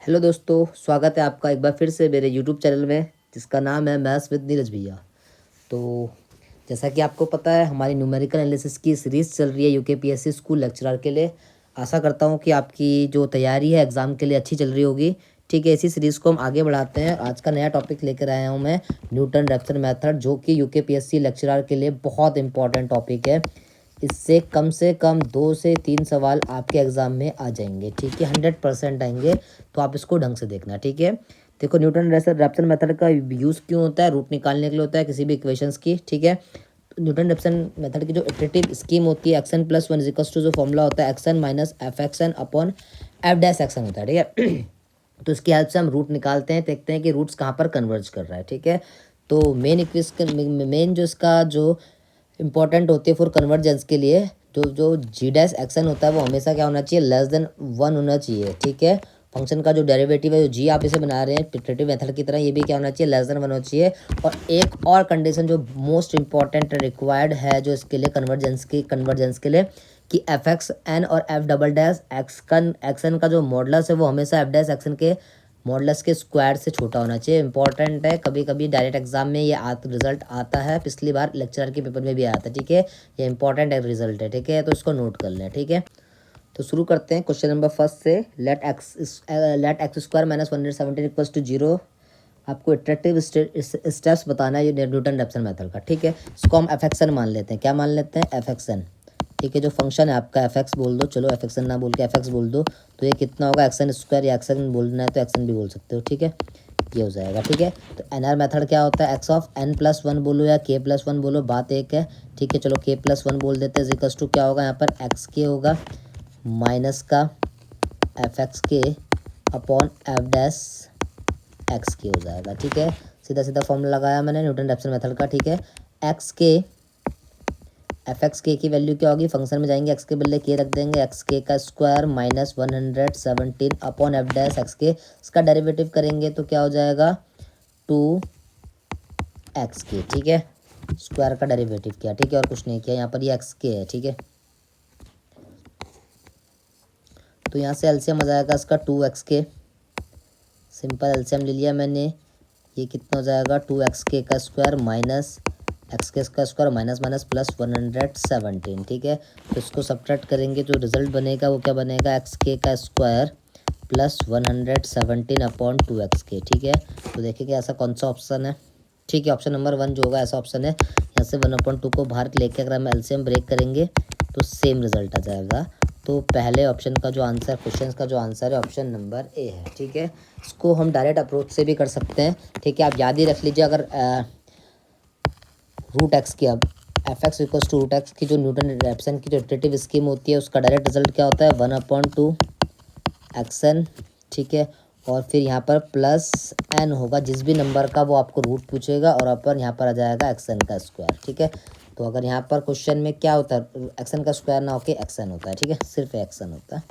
Hello दोस्तों, स्वागत है आपका एक बार फिर से मेरे यूट्यूब चैनल में जिसका नाम है मैथ्स विद नीरज भैया। तो जैसा कि आपको पता है, हमारी न्यूमेरिकल एनालिसिस की सीरीज़ चल रही है यूकेपीएससी स्कूल लेक्चरर के लिए। आशा करता हूँ कि आपकी जो तैयारी है एग्ज़ाम के लिए अच्छी चल रही होगी। ठीक है, इसी सीरीज़ को हम आगे बढ़ाते हैं। आज का नया टॉपिक लेकर आया हूँ मैं, न्यूटन रैप्सन मेथड, जो कि यूकेपीएससी लेक्चरर के लिए बहुत इंपॉर्टेंट टॉपिक है। इससे कम 2 से 3 सवाल आपके एग्ज़ाम में आ जाएंगे। ठीक है, 100% आएंगे। तो आप इसको ढंग से देखना। ठीक है, देखो न्यूटन रैप्सन मेथड का यूज़ क्यों होता है? रूट निकालने के लिए होता है किसी भी इक्वेशंस की। ठीक है, न्यूटन रैप्सन मेथड की जो इटरेटिव स्कीम होती है, X N plus one equals to जो फॉर्मूला होता है X N minus F X N upon F dash X N होता है। ठीक है तो इसकी हेल्प से हम रूट निकालते हैं, देखते हैं कि रूट्स कहाँ पर कन्वर्ज कर रहा है। ठीक है, तो मेन जो इसका जो इंपॉर्टेंट होती है फॉर कन्वर्जेंस के लिए, जो जो जी डैश एक्शन होता है वो हमेशा क्या होना चाहिए? लेस देन 1 होना चाहिए। ठीक है, फंक्शन का जो डेरिवेटिव है, जो जी आप इसे बना रहे हैं इटरेटिव मेथड की तरह, ये भी क्या होना चाहिए? लेस देन 1 होना चाहिए। और एक और कंडीशन जो मोस्ट इंपॉर्टेंट रिक्वायर्ड है जो इसके लिए कन्वर्जेंस के लिए, कि एफ एक्स एन और F double dash X N का जो मॉडलस है वो हमेशा एफ डैश एक्स एन के मॉडलस के स्क्वायर से छोटा होना चाहिए। इंपॉर्टेंट है, कभी कभी डायरेक्ट एग्जाम में ये रिजल्ट आता है, पिछली बार लेक्चरर के पेपर में भी आया था। ठीक है, ये इंपॉर्टेंट रिजल्ट है। ठीक है, तो इसको नोट कर लें। ठीक है, तो शुरू करते हैं क्वेश्चन नंबर फर्स्ट से। Let X square minus 117 equals to 0। आपको इटरेटिव स्टेप्स बताना है ये न्यूटन रैप्सन मेथड का। ठीक है, इसको हम एफ एक्स एन मान लेते हैं। क्या मान लेते हैं? F X N. ठीक है, जो फंक्शन है आपका एफ एक्स बोल दो, चलो एफ एक्स एन ना बोल के एफ एक्स बोल दो। तो ये कितना होगा? एक्स एन स्क्वायर, या एक्स एन बोलना है तो एक्स एन भी बोल सकते हो। ठीक है, ये हो जाएगा। ठीक है, तो एन आर मेथड क्या होता है? X of N plus one बोलो या के प्लस वन बोलो, बात एक है। ठीक है, चलो के प्लस वन बोल देते हैं। इक्वल्स टू क्या होगा यहाँ पर? एक्स के होगा माइनस का एफ एक्स के अपॉन एफ डैश एक्स के हो जाएगा। ठीक है, सीधा सीधा फॉर्मूला लगाया मैंने न्यूटन रैप्सन मेथड का। ठीक है, एक्स के एफ एक्स के की वैल्यू क्या होगी? फंक्शन में जाएंगे, एक्स के बदले के रख देंगे, एक्स के का square minus 117 upon F dash x के। इसका डेरिवेटिव करेंगे तो क्या हो जाएगा? 2 एक्स के। ठीक है, स्क्वायर का डेरिवेटिव किया। ठीक है, और कुछ नहीं किया, यहाँ पर ये एक्स के है। ठीक है, तो यहाँ से एलसीएम आ जाएगा इसका 2 एक्स के। सिंपल एलसीएम ले लिया मैंने। ये कितना हो जाएगा? 2 एक्स के का स्क्वायर माइनस एक्स के का स्क्वायर माइनस माइनस प्लस 117। ठीक है, तो इसको सब्ट्रैक्ट करेंगे, जो रिजल्ट बनेगा वो क्या बनेगा? एक्स के का स्क्वायर प्लस 117 अपॉन 2 एक्स के। ठीक है, तो देखिए कि ऐसा कौन सा ऑप्शन है। ठीक है, ऑप्शन नंबर 1 जो होगा ऐसा ऑप्शन है। यहाँ से 1/2 को बाहर लेके अगर हम एलसीएम ब्रेक करेंगे तो सेम रिजल्ट आ जाएगा। तो पहले ऑप्शन का जो आंसर, क्वेश्चन का जो आंसर है, ऑप्शन नंबर ए है। ठीक है, इसको हम डायरेक्ट अप्रोच से भी कर सकते हैं। ठीक है, आप याद ही रख लीजिए, अगर रूट एक्स की, अब F X equals to root X की जो न्यूटन रैप्सन की जो इटरेटिव स्कीम होती है, उसका डायरेक्ट रिजल्ट क्या होता है? 1/2 एक्स एन। ठीक है, और फिर यहाँ पर प्लस एन होगा, जिस भी नंबर का वो आपको रूट पूछेगा, और अपन यहाँ पर आ जाएगा एक्स एन का स्क्वायर। ठीक है, तो अगर यहाँ पर क्वेश्चन में क्या होता है? एक्स एन का स्क्वायर ना होके एक्स एन होता है। ठीक है, सिर्फ एक्स एन होता है।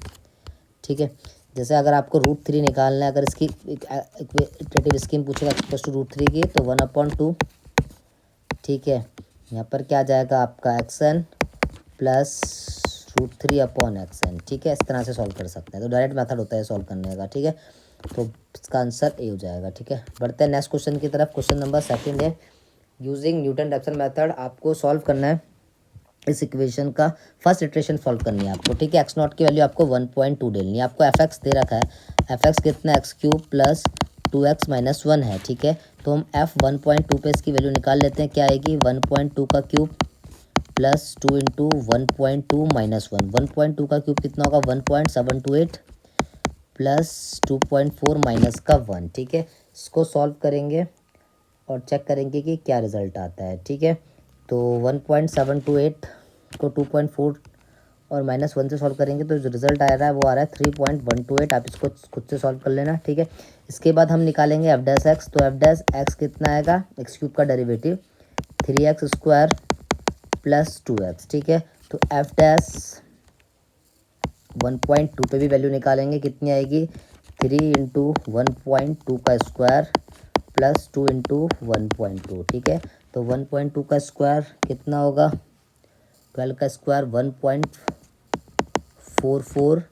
ठीक है, जैसे अगर आपको √3 निकालना है, अगर इसकी इटरेटिव स्कीम पूछेगा इक्वल्स टू √3 की, तो 1/2। ठीक है, यहाँ पर क्या आ जाएगा आपका? X N plus √3 upon X N. ठीक है, इस तरह से सॉल्व कर सकते हैं। तो डायरेक्ट मेथड होता है सॉल्व करने का। ठीक है, तो इसका आंसर ए हो जाएगा। ठीक है, बढ़ते हैं नेक्स्ट क्वेश्चन की तरफ। क्वेश्चन नंबर 2 है, यूजिंग न्यूटन रैप्सन मेथड आपको सॉल्व करना है इस इक्वेशन का फर्स्ट इटरेशन सॉल्व करनी है आपको। ठीक है, एक्स नॉट की वैल्यू आपको 1.2 डालनी है। आपको एफ एक्स दे रखा है, एफ एक्स कितना? X cube plus 2x minus 1 है। ठीक है, तो हम एफ 1.2 पे इसकी वैल्यू निकाल लेते हैं। क्या आएगी? 1.2 का क्यूब प्लस 2 इंटू 1.2 माइनस 1। 1.2 का क्यूब कितना होगा? 1.728 प्लस 2.4 माइनस का 1। ठीक है, इसको सॉल्व करेंगे और चेक करेंगे कि क्या रिज़ल्ट आता है। ठीक है, तो 1.728 को 2.4 और माइनस 1 से सॉल्व करेंगे तो जो रिजल्ट आ रहा है वो आ रहा है 3.128। आप इसको खुद से सॉल्व कर लेना। ठीक है, इसके बाद हम निकालेंगे एफ डैश एक्स। तो एफ डैश एक्स कितना आएगा? एक्स क्यूब का derivative 3x square plus 2x। ठीक है, तो एफ डैश 1.2 पे भी वैल्यू निकालेंगे, कितनी आएगी? 3 इंटू 1.2 का स्क्वायर प्लस 2 इंटू 1.2। ठीक है, तो 1.2 का स्क्वायर कितना होगा? 12 का स्क्वायर 1.44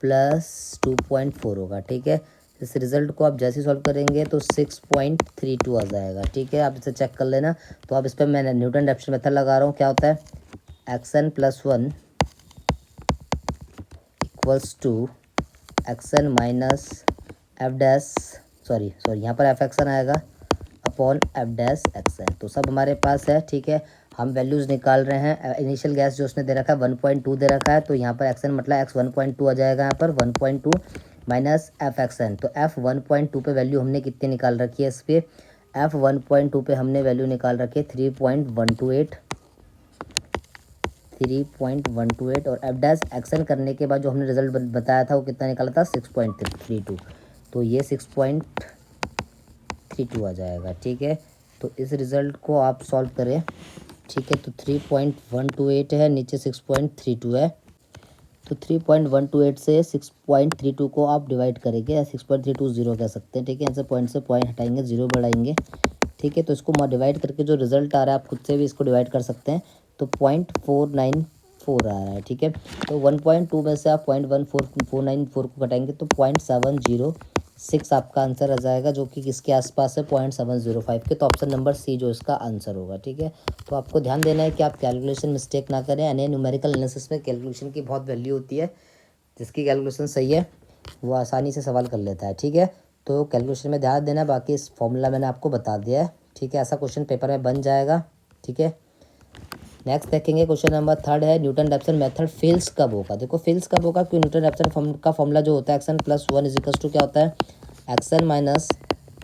प्लस 2.4 होगा। ठीक है, इस रिज़ल्ट को आप जैसे ही सॉल्व करेंगे तो 6.32 आ जाएगा। ठीक है, आप इसे चेक कर लेना। तो अब इस पर मैं न्यूटन रैप्सन मेथड लगा रहा हूँ। क्या होता है, xn + 1 = xn minus F dash sorry यहाँ पर एफ एक्सन आएगा अपॉन एफ डैश एक्सन। तो सब हमारे पास है। ठीक है, हम वैल्यूज़ निकाल रहे हैं। इनिशियल गैस जो उसने दे रखा है 1.2 दे रखा है, तो यहाँ पर एक्सन मतलब एक्स 1.2 आ जाएगा। यहाँ पर 1.2 माइनस एफ एक्सन। तो एफ 1.2 पे वैल्यू हमने कितनी निकाल रखी है, इस पर एफ 1.2 पे हमने वैल्यू निकाल रखी है 3.128 और एफ डैश एक्सन करने के बाद जो हमने रिजल्ट बताया था वो कितना निकाला था, 6.32। तो ये 6.32 आ जाएगा। ठीक है, तो इस रिज़ल्ट को आप सॉल्व करें। ठीक है, तो 3.128 है, नीचे 6.32 है। तो 3.128 से 6.32 को आप डिवाइड करेंगे, या 6.32 जीरो कह सकते हैं। ठीक है, यहाँ से पॉइंट हटाएंगे, जीरो बढ़ाएंगे। ठीक है, तो इसको डिवाइड करके जो रिज़ल्ट आ रहा है आप खुद से भी इसको डिवाइड कर सकते हैं। तो 0.494 आ रहा है। ठीक है, तो 1.2 में से आप 0.14494 को घटाएंगे तो 0.706 आपका आंसर आ जाएगा, जो कि किसके आसपास है, 0.705 के। तो ऑप्शन नंबर सी जो इसका आंसर होगा। ठीक है, तो आपको ध्यान देना है कि आप कैलकुलेशन मिस्टेक ना करें। यानी न्यूमेरिकल एनालिसिस में कैलकुलेशन की बहुत वैल्यू होती है। जिसकी कैलकुलेशन सही है वो आसानी से सवाल कर लेता है। ठीक है, तो कैलकुलेशन में ध्यान देना। बाकी इस फॉर्मूला मैंने आपको बता दिया है। ठीक है, ऐसा क्वेश्चन पेपर में बन जाएगा। ठीक है, नेक्स्ट देखेंगे क्वेश्चन नंबर 3 है, न्यूटन रैप्सन मेथड फेल्स कब होगा। देखो फेल्स कब होगा, क्योंकि न्यूटन रैप्सन का फॉर्मूला जो होता है एक्सन + 1 = क्या होता है, action minus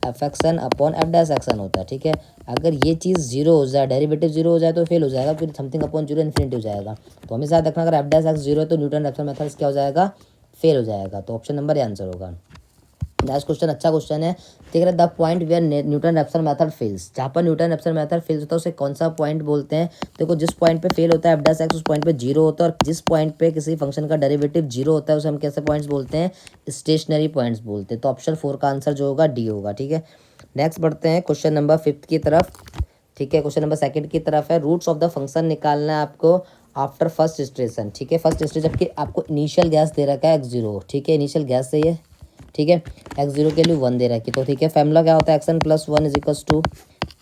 F X N upon F dash action होता है। ठीक है, अगर ये चीज़ जीरो हो जाए, डेरिवेटिव जीरो हो जाए तो फेल हो जाएगा, फिर समथिंग अपॉन जीरो इन्फिनिटी हो जाएगा। तो हमेशा याद रखना, अगर एफ डैश एक्स जीरो है तो न्यूटन रैप्सन मेथड क्या हो जाएगा, फेल हो जाएगा। तो ऑप्शन नंबर ये आंसर होगा। नेक्स्ट क्वेश्चन अच्छा क्वेश्चन है। देख रहे the point where Newton Raphson method fails. जहाँ पर न्यूटन रैप्सन मेथड फेल्स होता है उसे कौन सा पॉइंट बोलते हैं। देखो जिस पॉइंट पे फेल होता है एफ डैश एक्स, उस पॉइंट पे जीरो होता है, और जिस पॉइंट पे किसी फंक्शन का डेरिवेटिव जीरो होता है उसे हम कैसे पॉइंट्स बोलते हैं, स्टेशनरी पॉइंट्स बोलते हैं। तो ऑप्शन 4 का आंसर जो होगा डी होगा। ठीक है, नेक्स्ट बढ़ते हैं क्वेश्चन नंबर 5 की तरफ। ठीक है, क्वेश्चन नंबर 2 की तरफ है, रूट्स ऑफ द फंक्शन निकालना है आपको आफ्टर फर्स्ट इटरेशन। ठीक है, फर्स्ट इटरेशन जबकि आपको इनिशियल गैस दे रखा है x0। ठीक है, इनिशियल गैस से ये ठीक है x0 के लिए 1 दे रखी। तो ठीक है, फॉर्मूला क्या होता है, action + 1 =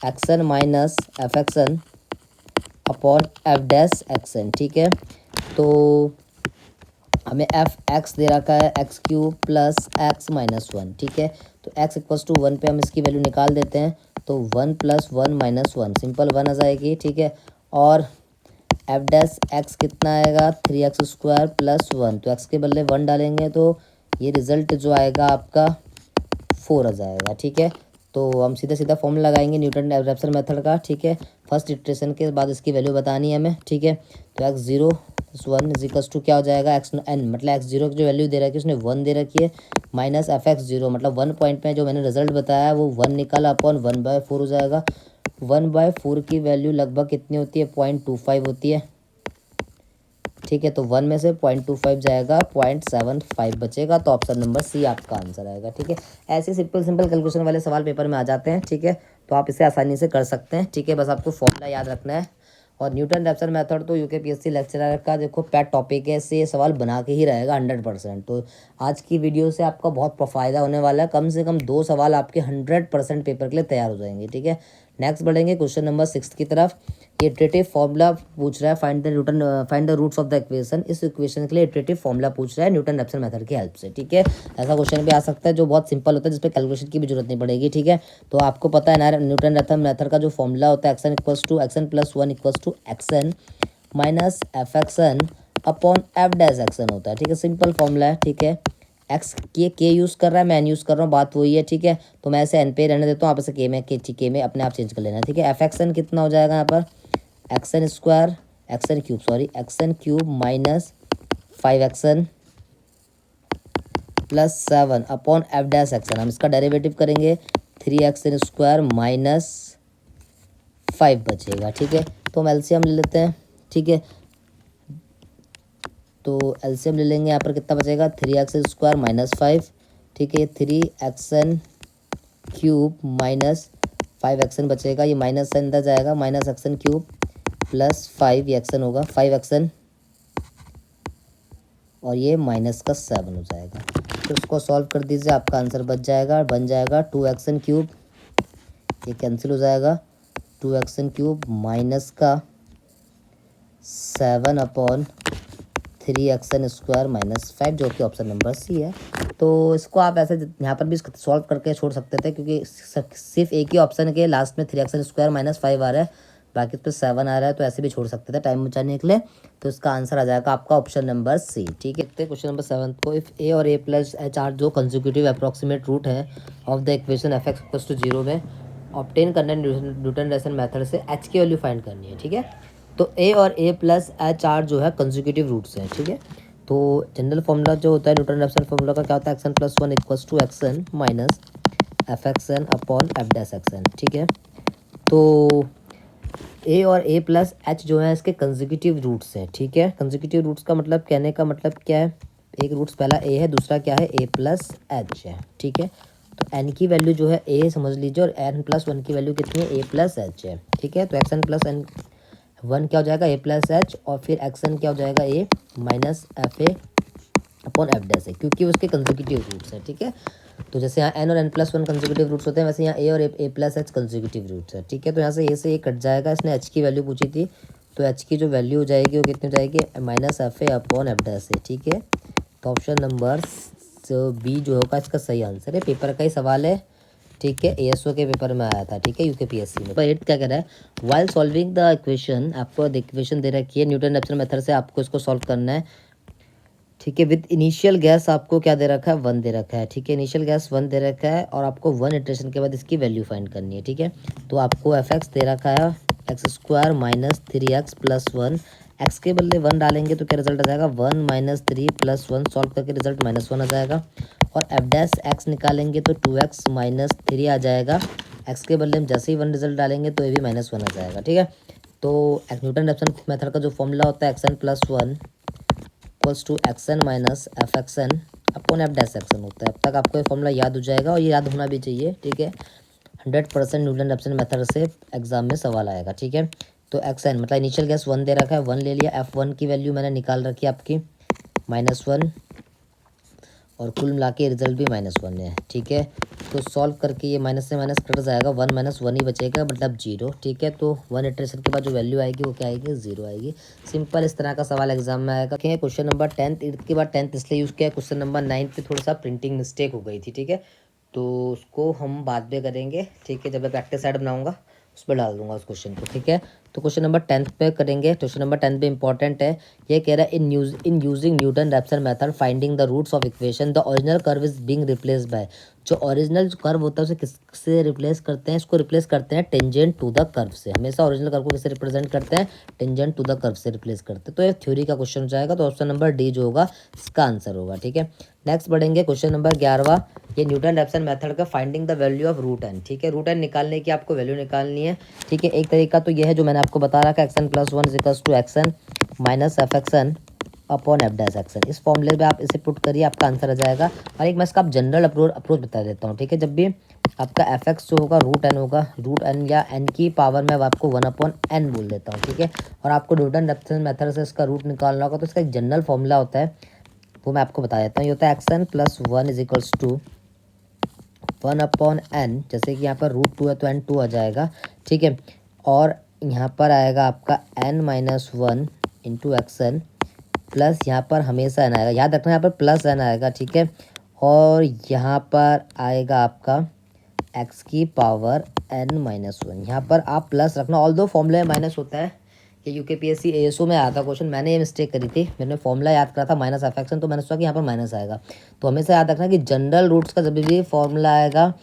action minus F X N upon F dash action. ठीक है, तो हमें एफ एक्स दे रखा है x³ + x - 1। ठीक है, तो x = 1 पे हम इसकी वैल्यू निकाल देते हैं। तो 1 + 1 - 1 सिंपल 1 आ जाएगी। ठीक है, और एफ डैश एक्स कितना आएगा, 3x² + 1। तो x के बदले 1 डालेंगे तो ये रिज़ल्ट जो आएगा आपका 4 आ जाएगा। ठीक है, तो हम सीधा सीधा फॉर्मूला लगाएंगे न्यूटन रैप्सन मेथड का। ठीक है, फर्स्ट इटरेशन के बाद इसकी वैल्यू बतानी है हमें। ठीक है, तो x0 + 1 = क्या हो जाएगा, xn मतलब x0 की जो वैल्यू दे रखी है उसने 1 दे रखी है, माइनस एफ एक्स0 मतलब 1 पॉइंट में जो मैंने रिजल्ट बताया है वो 1 निकाला अपॉन 1/4 हो जाएगा। 1/4 की वैल्यू लगभग कितनी होती है, 0.25 होती है। ठीक है, तो 1 में से 0.25 जाएगा, 0.75 बचेगा। तो ऑप्शन नंबर सी आपका आंसर आएगा। ठीक है, ऐसे सिंपल कैलकुलेशन वाले सवाल पेपर में आ जाते हैं। ठीक है, तो आप इसे आसानी से कर सकते हैं। ठीक है, बस आपको फॉर्मूला याद रखना है। और न्यूटन रैप्सन मेथड तो यूकेपीएससी लेक्चरर का देखो पेट टॉपिक है, इससे ये सवाल बना के ही रहेगा 100%। तो आज की वीडियो से आपका बहुत फ़ायदा होने वाला है। कम से कम 2 सवाल आपके 100% पेपर के लिए तैयार हो जाएंगे। ठीक है, नेक्स्ट बढ़ेंगे क्वेश्चन नंबर 6 की तरफ। ये इटरेटिव फॉर्मूला पूछ रहा है, find the roots of the equation. इस इक्वेशन के लिए इटरेटिव फॉर्मूला पूछ रहा है न्यूटन रैप्सन मेथड की हेल्प से। ठीक है, ऐसा क्वेश्चन भी आ सकता है जो बहुत सिंपल होता है, जिसपे कैलकुलेशन की भी जरूरत नहीं पड़ेगी। ठीक है, तो आपको पता है ना न्यूटन रैप्सन मेथड का जो फॉर्मूला होता है action + action + 1 = action minus F X N upon F dash action होता है। ठीक है, सिंपल फॉर्मूला है। ठीक है, एक्स के यूज़ कर रहा है, मैं एन यूज़ कर रहा हूँ, बात वही है। ठीक है, तो मैं ऐसे एन पे रहने देता हूँ, आप इसे के में अपने आप चेंज कर लेना। ठीक है, एफ एक्सन कितना हो जाएगा यहाँ पर, action cube minus 5x + 7 upon F dash action. हम इसका डेरिवेटिव करेंगे, 3x² - 5 बचेगा। ठीक है, तो हम एलसीएम ले लेते हैं। ठीक है, तो एलसीएम ले लेंगे, यहाँ पर कितना बचेगा, 3x² - 5। ठीक है, 3x³ माइनस 5x बचेगा, ये माइनस से अंदर जाएगा, -x³ + 5 ये एक्सन होगा, 5x और ये -7 हो जाएगा। फिर उसको सॉल्व कर दीजिए, आपका आंसर बच जाएगा, बन जाएगा 2xn क्यूब, ये कैंसिल हो जाएगा, 2xn क्यूब माइनस का 7/3xn² -5, जो कि ऑप्शन नंबर सी है। तो इसको आप ऐसे यहाँ पर भी सॉल्व करके छोड़ सकते थे, क्योंकि सिर्फ एक ही ऑप्शन के लास्ट में 3xn² -5 आ रहा है, बाकी तो 7 आ रहा है, तो ऐसे भी छोड़ सकते थे टाइम बचाने के लिए। तो इसका आंसर आ जाएगा आपका ऑप्शन नंबर सी। ठीक है, क्वेश्चन नंबर 7 को, इफ ए और a + h आर जो कंसेक्यूटिव अप्रॉक्सीमेट रूट है ऑफ द इक्वेशन f(x = 0) में ऑब्टेन करना न्यूटन रेसन मेथड से h की वैल्यू फाइंड करनी है। ठीक है, तो a और a + h आर जो है कंसेक्यूटिव रूट्स हैं। ठीक है, तो जनरल फॉर्मूला जो होता है न्यूटन रेसन फॉर्मूला का क्या होता है, xn + 1 = xn माइनस fxn/f'(xn). ठीक है, तो a और a + h जो है इसके कंसेक्यूटिव रूट्स हैं। ठीक है, कंसेक्यूटिव रूट्स का मतलब, कहने का मतलब क्या है, एक रूट्स पहला a है, दूसरा क्या है, a + h है। ठीक है, तो n की वैल्यू जो है a समझ लीजिए, और n + 1 की वैल्यू कितनी है, a + h है। ठीक है, तो xn + n1 क्या हो जाएगा, a + h, और फिर xn क्या हो जाएगा, a माइनस fa/f' है, क्योंकि उसके कंसेक्यूटिव रूट्स हैं। ठीक है, तो जैसे यहाँ n और n + 1 कंसेक्यूटिव रूट्स होते हैं, वैसे यहाँ a और a + h कंसेक्यूटिव रूट्स है। ठीक है, तो यहाँ से a से a कट जाएगा, इसने h की वैल्यू पूछी थी, तो h की जो वैल्यू हो जाएगी वो कितनी हो जाएगी, -fa/f'। ठीक है, तो ऑप्शन नंबर बी जो होगा इसका सही आंसर है। पेपर का ही सवाल है। ठीक है, ASO के पेपर में आया था। ठीक है, UKPSC में। 8 क्या कह रहा है, वाइल सॉल्विंग द इक्वेशन, आपको इक्वेशन दे रखी है न्यूटन रेफसन मेथड से, आपको इसको सॉल्व करना है। ठीक है, विद इनिशियल गैस आपको क्या दे रखा है, 1 दे रखा है। ठीक है, इनिशियल गैस 1 दे रखा है, और आपको 1 इटरेशन के बाद इसकी वैल्यू फाइंड करनी है। ठीक है, तो आपको fx दे रखा है x² - 3x + 1, x के बदले 1 डालेंगे तो क्या रिजल्ट आ जाएगा, 1 - 3 + 1, सॉल्व करके रिजल्ट -1 आ जाएगा। और f' निकालेंगे तो 2x - 3 आ जाएगा, x के बदले में जैसे ही 1 रिजल्ट डालेंगे तो ये भी -1 आ जाएगा। ठीक है, तो न्यूटन रेफसन मेथड का जो फॉर्मूला होता है xn + 1 = xn माइनस f(x)/f' होता है। अब तक आपको ये फॉर्मूला याद हो जाएगा, और ये याद होना भी चाहिए। ठीक है, 100% न्यूटन रेफसन मेथड से एग्जाम में सवाल आएगा। ठीक है, तो xn मतलब इनिशियल गैस 1 दे रखा है, 1 ले लिया, f1 की वैल्यू मैंने निकाल रखी है आपकी -1, और कुल मिला के रिजल्ट भी -1 है। ठीक है, तो सॉल्व करके ये माइनस से माइनस कट जाएगा, 1 - 1 ही बचेगा, मतलब 0। ठीक है, तो 1 इटरेशन के बाद जो वैल्यू आएगी वो क्या आएगी, 0 आएगी। सिंपल इस तरह का सवाल एग्जाम में आएगा। क्वेश्चन नंबर 10 8 के बाद 10th इसलिए यूज़ किया, क्वेश्चन नंबर 9 पे थोड़ा सा प्रिंटिंग मिस्टेक हो गई थी। ठीक है, तो उसको हम बाद में करेंगे। ठीक है, जब मैं प्रैक्टिस साइड बनाऊंगा उस पर डाल दूंगा उस क्वेश्चन को। ठीक है, तो क्वेश्चन नंबर 10 पे करेंगे। क्वेश्चन नंबर 10 पे इंपॉर्टेंट है, ये कह रहा है in using Newton Raphson method finding the roots of equation the original curve is being replaced by, जो ओरिजिनल कर्व होता है उसे किससे रिप्लेस करते हैं, इसको रिप्लेस करते हैं टेंजेंट टू द कर्व से। हमेशा ओरिजिनल कर्व को किससे रिप्रेजेंट करते हैं, टेंजेंट टू द कर्व से रिप्लेस करते हैं। तो ये थ्योरी का क्वेश्चन हो जाएगा, तो ऑप्शन नंबर डी जो होगा इसका आंसर होगा। ठीक है, नेक्स्ट बढ़ेंगे क्वेश्चन नंबर 11वां, ये न्यूटन रेफसन मेथड का finding the value of root N. ठीक है, रूट एन निकालने की आपको वैल्यू निकालनी है। ठीक है, एक तरीका तो यह है जो मैंने आपको बता रखा है, xn + 1 = xn माइनस f(x)/f'। इस फॉर्मूले में आप इसे पुट करिए, आपका आंसर आ जाएगा। और एक मैं इसका आप जनरल अप्रोच बता देता हूँ। ठीक है, जब भी आपका f(x) जो होगा रूट एन होगा, रूट एन या n की पावर में आपको 1/n बोल देता हूँ। ठीक है, और आपको न्यूटन रेफसन मेथड से इसका रूट निकालना होगा, तो इसका एक जनरल फॉर्मूला होता है, वो मैं आपको बता देता हूँ। ये होता है xn + 1 = 1/n, जैसे कि यहाँ पर √2 है तो n2 आ जाएगा। ठीक है, और यहाँ पर आएगा आपका n - 1 × xn, प्लस यहाँ पर हमेशा n आएगा, याद रखना यहाँ पर प्लस n आएगा। ठीक है, और यहाँ पर आएगा आपका x की पावर n - 1, यहाँ पर आप प्लस रखना, ऑल दो फॉर्मूले में माइनस होता है। ये UKPSC ASO में आया था क्वेश्चन, मैंने ये मिस्टेक करी थी, मैंने फॉर्मूला याद करा था -f(x), तो मैंने सोचा कि यहाँ पर माइनस आएगा। तो हमेशा याद रखना कि जनरल रूट्स का जब भी फॉर्मूला आएगा,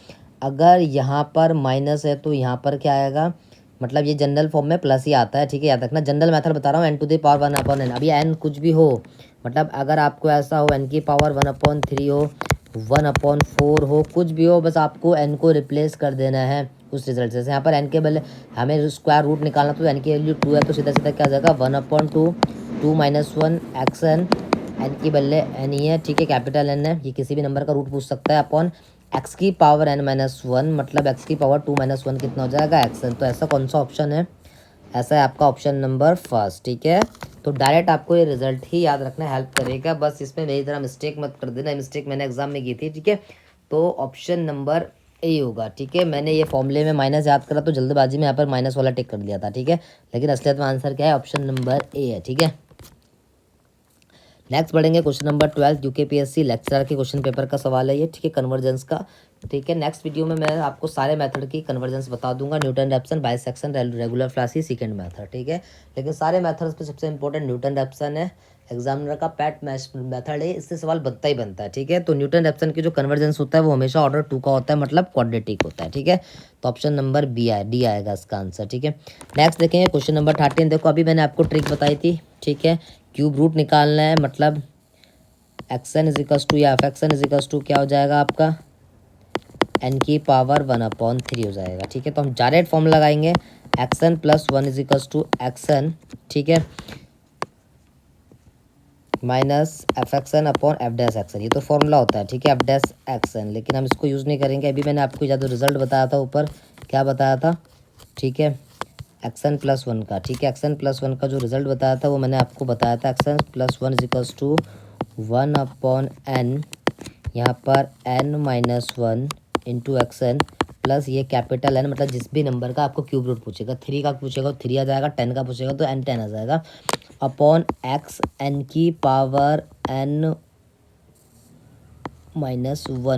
अगर यहाँ पर माइनस है तो यहाँ पर क्या आएगा, मतलब ये जनरल फॉर्म में प्लस ही आता है। ठीक है, याद रखना, जनरल मेथड बता रहा हूँ, n⁻1 अपॉन n। अभी n कुछ भी हो, मतलब अगर आपको ऐसा हो n की पावर 1/3 हो, 1/4 हो, कुछ भी हो, बस आपको n को रिप्लेस कर देना है उस रिजल्ट से। यहाँ पर n के बदले हमें स्क्वायर रूट निकालना, तो n की वैल्यू 2 है, तो सीधा सीधा क्या आ जाएगा, 1/2 2 - 1 xn, n की बदले n ही है। ठीक है, कैपिटल n है, ये किसी भी नंबर का रूट पूछ सकता है, अपॉन x की पावर n - 1, मतलब x की पावर 2 - 1 कितना हो जाएगा, xn। तो ऐसा कौन सा ऑप्शन है, ऐसा है आपका ऑप्शन नंबर फर्स्ट। ठीक है, तो डायरेक्ट आपको ये रिजल्ट ही याद रखना हेल्प करेगा। बस इसमें मेरी तरह मिस्टेक मत कर देना, मिस्टेक मैंने एग्जाम में की थी, ठीक है। तो ऑप्शन नंबर ए होगा, ठीक है। मैंने ये फॉर्मूले में माइनस याद करा तो जल्दबाजी में यहाँ पर माइनस वाला टिक कर दिया था, ठीक है। लेकिन असलियत में आंसर क्या है, ऑप्शन नंबर ए है, ठीक है। नेक्स्ट बढ़ेंगे क्वेश्चन नंबर 12 यूकेपीएससी लेक्चरर के क्वेश्चन पेपर का सवाल है ये, ठीक है, कन्वर्जेंस का, ठीक है। नेक्स्ट वीडियो में मैं आपको सारे मेथड की कन्वर्जेंस बता दूंगा, Newton Raphson, bisection, regular falsi, secant method, ठीक है। लेकिन सारे मेथड्स पे सबसे इंपॉर्टेंट न्यूटन रैप्सन है, एग्जामिनर का पैट मैच मेथड है, इससे सवाल बनता ही बनता है, ठीक है। तो न्यूटन रैप्सन की जो कन्वर्जेंस होता है वो हमेशा ऑर्डर 2 का होता है, मतलब क्वाड्रेटिक होता है, ठीक है। तो ऑप्शन नंबर डी आएगा इसका आंसर, ठीक है। नेक्स्ट देखेंगे क्वेश्चन नंबर 13। देखो अभी मैंने आपको ट्रिक बताई थी, ठीक है, क्यूब रूट निकालना है, मतलब एक्सन इज इक्वल्स टू या F X N is equals to क्या हो जाएगा आपका n की पावर 1/3 हो जाएगा, ठीक है। तो हम डायरेक्ट फॉर्म लगाएंगे X N plus 1 is equals to X N, ठीक है, minus F X N upon F dash X N, ये तो फॉर्मूला होता है, ठीक है, एफ डैश एक्सन। लेकिन हम इसको यूज़ नहीं करेंगे। अभी मैंने आपको ज़्यादा रिजल्ट बताया था ऊपर, क्या बताया था, ठीक है, एक्सन प्लस 1 का, ठीक है, एक्सन प्लस 1 का जो रिजल्ट बताया था वो मैंने आपको बताया था x n plus 1 is equals to 1/n, यहाँ पर n-1 इंटू एक्सन प्लस ये कैपिटल एन, मतलब जिस भी नंबर का आपको क्यूब रूट पूछेगा, 3 का पूछेगा तो 3 आ जाएगा, 10 का पूछेगा तो n10 आ जाएगा, अपॉन एक्स n की पावर n-1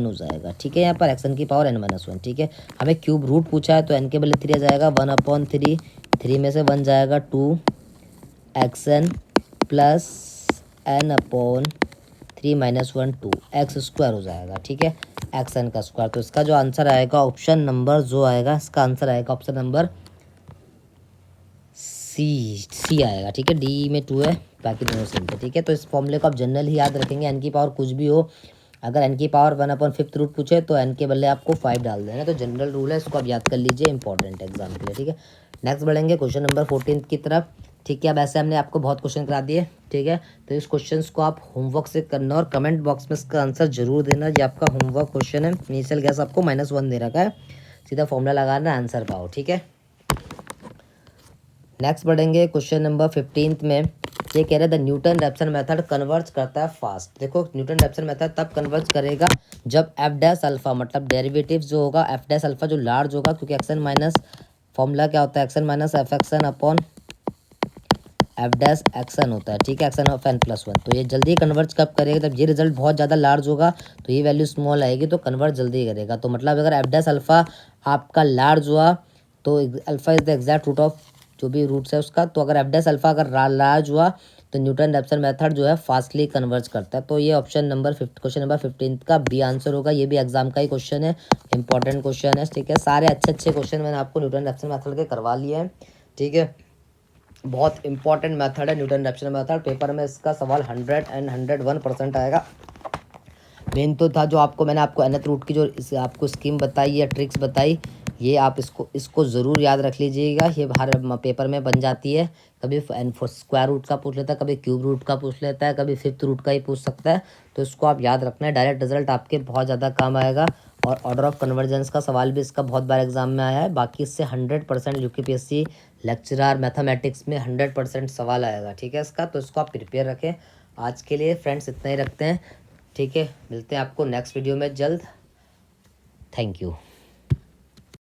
हो जाएगा, ठीक है। यहाँ पर एक्स n की पावर n-1, ठीक है। हमें क्यूब रूट पूछा है तो n के बदले 3 आ जाएगा, 1/3, 3 में से 1 जाएगा 2 action plus n/3 - 1 2 x square हो जाएगा, ठीक है, एक्सन का स्क्वायर। तो इसका जो आंसर आएगा ऑप्शन नंबर जो आएगा, इसका आंसर आएगा ऑप्शन नंबर सी आएगा, ठीक है। डी में 2 है, बाकी दोनों सेम थे, ठीक है। तो इस फॉर्मूले को आप जनरल ही याद रखेंगे, एन की पावर कुछ भी हो, अगर एन की पावर 1/5 रूट पूछे तो एन के बदले आपको 5 डाल देना, तो जनरल रूल है, इसको आप याद कर लीजिए, इंपॉर्टेंट एग्जाम के लिए, ठीक है। नेक्स्ट बढ़ेंगे क्वेश्चन नंबर 14 की तरफ, ठीक है। अब ऐसे हमने आपको बहुत क्वेश्चन करा दिए, ठीक है। तो इस क्वेश्चन को आप होमवर्क से करना और कमेंट बॉक्स में इसका आंसर जरूर देना। ये आपका होमवर्क क्वेश्चन है, इनिशियल गैस आपको -1 दे रखा है, सीधा फॉर्मूला लगाना, आंसर पाओ, ठीक है। नेक्स्ट बढ़ेंगे क्वेश्चन नंबर 15 में, ये कह रहे हैं the Newton Raphson method converge करता है फास्ट। देखो न्यूटन रैप्सन मेथड तब कन्वर्ज करेगा जब एफ डैश अल्फा, मतलब डेरिवेटिव जो होगा एफ डैश अल्फा जो लार्ज होगा, क्योंकि एक्सन माइनस फॉर्मूला क्या होता है, action minus F X N upon F dash action होता है, ठीक है, एक्सन ऑफ n+1। तो ये जल्दी कन्वर्ज कब करेगा, जब ये रिजल्ट बहुत ज़्यादा लार्ज होगा तो ये वैल्यू स्मॉल आएगी, तो कन्वर्ज जल्दी करेगा। तो मतलब अगर एफ डैश अल्फा आपका लार्ज हुआ तो alpha is the exact root of जो भी रूट्स है उसका, तो अगर एफ डैश अल्फा अगर लार्ज हुआ तो न्यूटन रैप्सन मेथड जो है फास्टली कन्वर्ज करता है। तो ये ऑप्शन नंबर क्वेश्चन नंबर 15 का बी आंसर होगा। ये भी एग्जाम का ही क्वेश्चन है, इंपॉर्टेंट क्वेश्चन है, ठीक है। सारे अच्छे अच्छे क्वेश्चन मैंने आपको न्यूटन रैप्सन मेथड के करवा लिए हैं, ठीक है। बहुत इंपॉर्टेंट मेथड है न्यूटन रैप्सन मेथड, पेपर में इसका सवाल 101% आएगा। मेन तो था जो आपको मैंने आपको nth रूट की जो आपको स्कीम बताई या ट्रिक्स बताई, ये आप इसको ज़रूर याद रख लीजिएगा। ये हर पेपर में बन जाती है, कभी स्क्वायर रूट का पूछ लेता है, कभी क्यूब रूट का पूछ लेता है, कभी 5th रूट का ही पूछ सकता है। तो इसको आप याद रखना है, डायरेक्ट रिजल्ट आपके बहुत ज़्यादा काम आएगा। और ऑर्डर ऑफ कन्वर्जेंस का सवाल भी इसका बहुत बार एग्जाम में आया है। बाकी इससे 100% यूकेपीएससी लेक्चरर मैथमेटिक्स में 100% सवाल आएगा, ठीक है इसका। तो इसको आप प्रिपेयर रखें। आज के लिए फ्रेंड्स इतना ही रखते हैं, ठीक है। मिलते हैं आपको नेक्स्ट वीडियो में जल्द। Thank you.